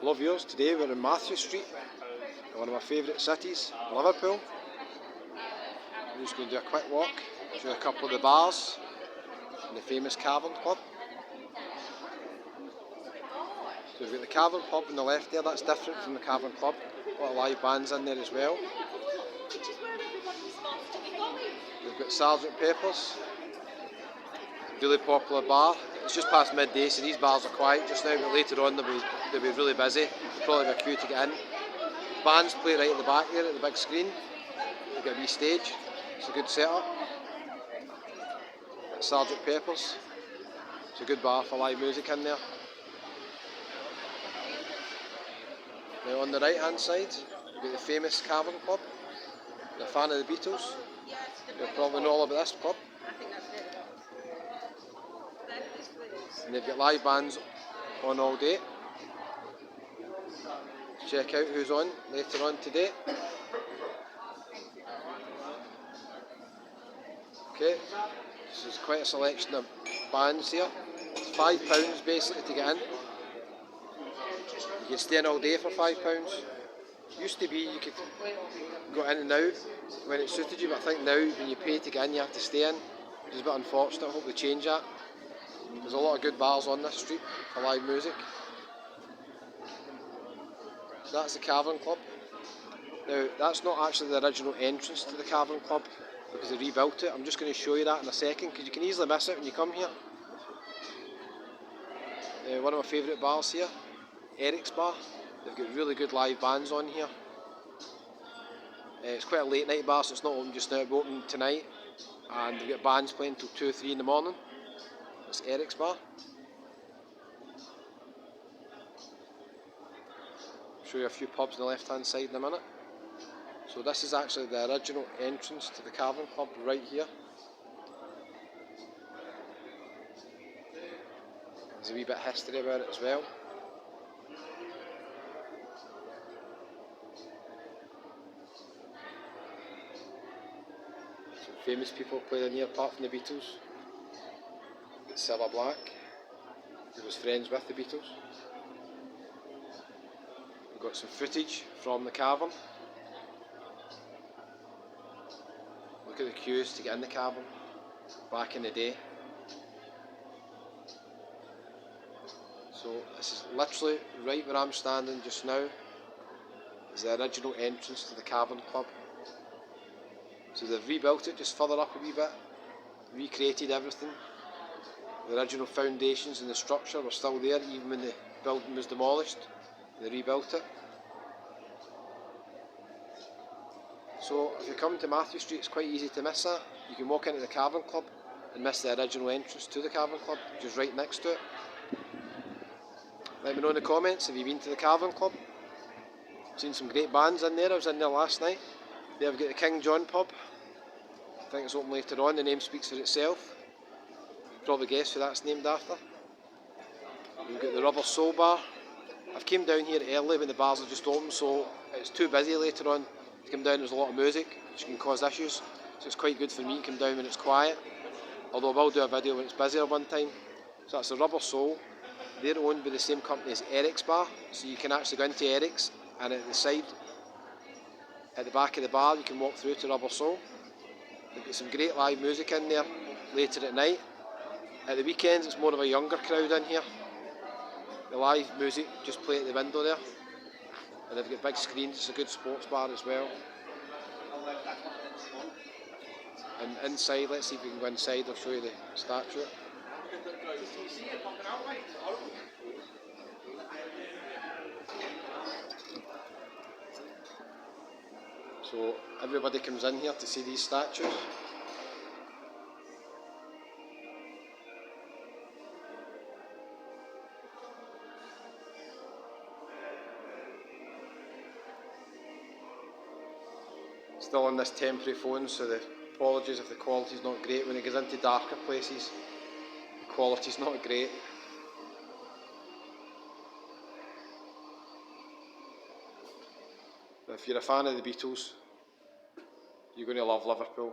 Hello viewers, today we're in Mathew Street, one of my favourite cities, Liverpool. I'm just going to do a quick walk, show you a couple of the bars and the famous Cavern pub. So we've got the Cavern pub on the left there, that's different from the Cavern club. A lot of live bands in there as well. We've got Sgt. Pepper's, really popular bar. It's just past midday, so these bars are quiet just now, but later on they'll be really busy. There'll probably be a queue to get in. Bands play right at the back there at the big screen. They've got a wee stage. It's a good setup. It's Sgt. Pepper's. It's a good bar for live music in there. Now on the right hand side, you've got the famous Cavern pub. If you're a fan of the Beatles, you'll probably know all about this pub. And they've got live bands on all day. Check out who's on later on today. Okay, this is quite a selection of bands here. It's £5 basically to get in. You can stay in all day for £5. Used to be you could go in and out when it suited you, but I think now when you pay to get in you have to stay in, which is a bit unfortunate. I hope they change that. There's a lot of good bars on this street for live music. So that's the Cavern Club. Now that's not actually the original entrance to the Cavern Club because they rebuilt it. I'm just going to show you that in a second because you can easily miss it when you come here. One of my favourite bars here, Eric's Bar. They've got really good live bands on here. It's quite a late night bar, so it's not open just now, it'll be open tonight. And they've got bands playing till 2 or 3 in the morning. It's Eric's Bar. I'll show you a few pubs on the left hand side in a minute. So this is actually the original entrance to the Cavern Club right here. There's a wee bit of history about it as well. Some famous people played in here apart from the Beatles. Cilla Black, who was friends with the Beatles. We've got some footage from the Cavern. Look at the queues to get in the Cavern back in the day. So this is literally right where I'm standing just now. Is the original entrance to the Cavern Club. So they've rebuilt it just further up a wee bit, recreated everything. The original foundations and the structure were still there even when the building was demolished. They rebuilt it. So if you come to Mathew Street, it's quite easy to miss that. You can walk into the Cavern Club and miss the original entrance to the Cavern Club, which is right next to it. Let me know in the comments, have you been to the Cavern Club? I've seen some great bands in there. I was in there last night. There we've got the King John pub. I think it's open later on, the name speaks for itself. Probably guess who that's named after. We've got the Rubber Soul Bar. I've came down here early when the bars are just open, so it's too busy later on to come down. There's a lot of music which can cause issues, so it's quite good for me to come down when it's quiet, although I will do a video when it's busier one time. So that's the Rubber Soul. They're owned by the same company as Eric's Bar, so you can actually go into Eric's and at the side, at the back of the bar, you can walk through to Rubber Soul. They've got some great live music in there later at night. At the weekends it's more of a younger crowd in here. The live music just play at the window there. And they've got big screens, it's a good sports bar as well. And inside, let's see if we can go inside, I'll show you the statue. So everybody comes in here to see these statues. Still on this temporary phone, so the apologies if the quality's not great. When it goes into darker places, the quality's not great. But if you're a fan of the Beatles, you're going to love Liverpool.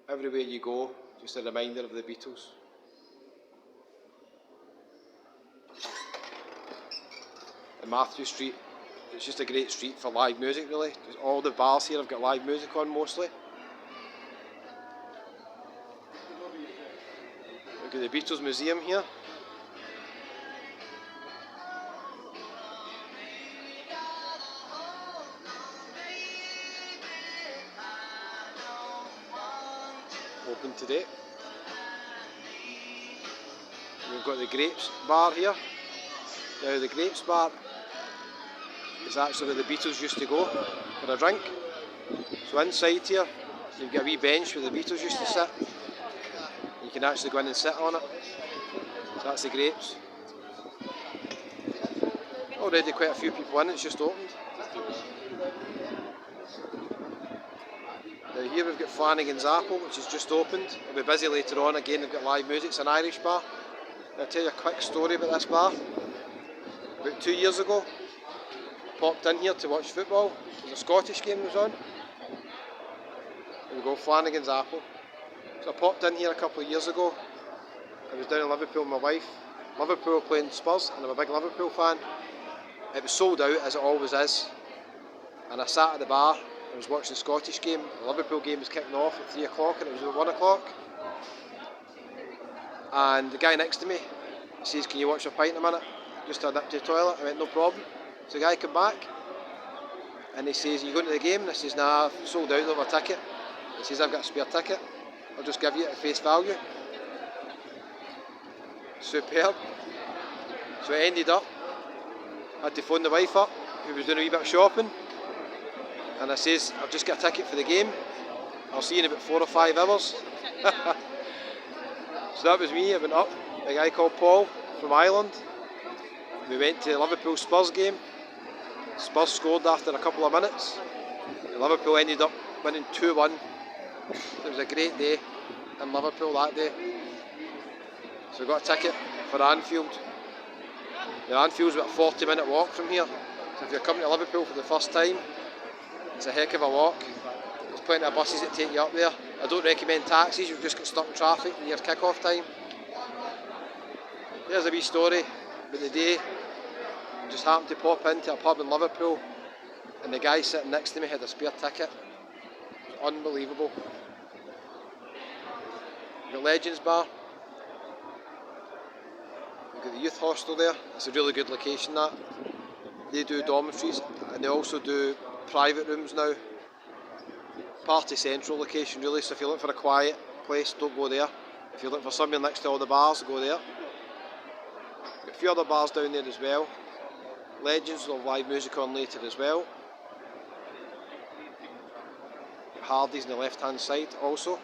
Everywhere you go, just a reminder of the Beatles. in Mathew Street. It's just a great street for live music really. All the bars here have got live music on mostly. Look at the Beatles Museum here. Open today. We've got the Grapes bar here. Now the Grapes bar is actually where the Beatles used to go for a drink. So inside here you've got a wee bench where the Beatles used to sit. You can actually go in and sit on it. So that's the Grapes. Already quite a few people in, it's just opened. Now here we've got Flanagan's Apple, which is just opened. It'll be busy later on. Again, they've got live music. It's an Irish bar. I'll tell you a quick story about this bar. About 2 years ago, popped in here to watch football. There was a Scottish game that was on. There we go, Flanagan's Apple. So I popped in here a couple of years ago. I was down in Liverpool with my wife. Liverpool playing Spurs, and I'm a big Liverpool fan. It was sold out, as it always is. And I sat at the bar. I was watching the Scottish game. The Liverpool game was kicking off at 3 o'clock and it was at 1 o'clock. And the guy next to me says, "Can you watch a pint in a minute? Just to nip to the toilet." I went, "No problem." So the guy came back and he says, "Are you going to the game?" And I says, "Nah, I've sold out of a ticket." He says, "I've got a spare ticket. I'll just give you it at face value." Superb. So it ended up, I had to phone the wife up, who was doing a wee bit of shopping. And I says, "I've just got a ticket for the game. I'll see you in about 4 or 5 hours." So that was me. I went up, a guy called Paul from Ireland. We went to the Liverpool Spurs game. Spurs scored after a couple of minutes. And Liverpool ended up winning 2-1. It was a great day in Liverpool that day. So we got a ticket for Anfield. Now Anfield's about a 40-minute walk from here. So if you're coming to Liverpool for the first time, it's a heck of a walk. There's plenty of buses that take you up there. I don't recommend taxis, you'll just get stuck in traffic near kick-off time. Here's a wee story about the day. I just happened to pop into a pub in Liverpool and the guy sitting next to me had a spare ticket. It was unbelievable. We've got Legends Bar. We've got the youth hostel there. It's a really good location that. They do dormitories and they also do private rooms now. Party central location really, so if you're looking for a quiet place, don't go there. If you're looking for somewhere next to all the bars, go there. Got a few other bars down there as well. Legends will have live music on later as well. Hardy's on the left hand side also.